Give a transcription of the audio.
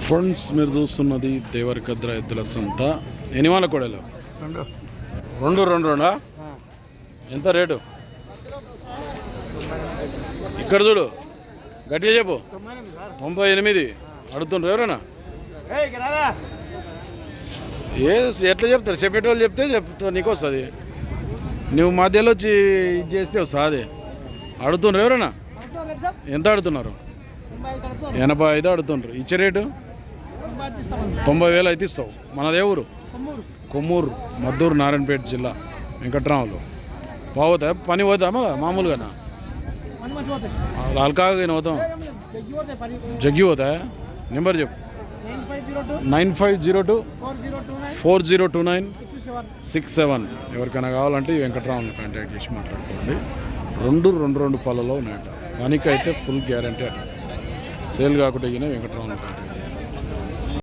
Friends మీరు చూస్తున్నది దేవరకద్ర ఎద్దుల సంత. ఎన్ని వాళ్ళ కోడలు? రెండు రెండా? ఎంత రేటు? ఇక్కడ చూడు, గట్టిగా చెప్పు. 98 అడుగుతుండ్రు ఎవరైనా? ఎట్లా చెప్తారు? చెప్పేటోళ్ళు చెప్తే నీకు వస్తుంది. నువ్వు మధ్యలో వచ్చి ఇది చేస్తే వస్తుంది. అడుగుతుండ్రు ఎవరైనా? ఎంత అడుగుతున్నారు? 85 అడుగుతుండ్రు. ఇచ్చే రేటు 90,000 అయితే ఇస్తావు. మనదే ఊరు? కొమ్మూరు, మద్దూరు, నారాయణపేట జిల్లా, వెంకట్రాములు. పోతా పని పోతామా మామూలుగానా? హల్కాగా పోతాం. జగ్గి పోతా. నెంబర్ చెప్పు. 9502 4029 67. ఎవరికైనా కావాలంటే ఈ వెంకట్రాముని కాంటాక్ట్ చేసి మాట్లాడుకోండి. రెండు పళ్ళలో ఉన్నాయట. పనికి అయితే ఫుల్ గ్యారంటీ అట. సేల్ కాకుండా వెంకట్రాముని కాంటాక్ట్ చేయండి.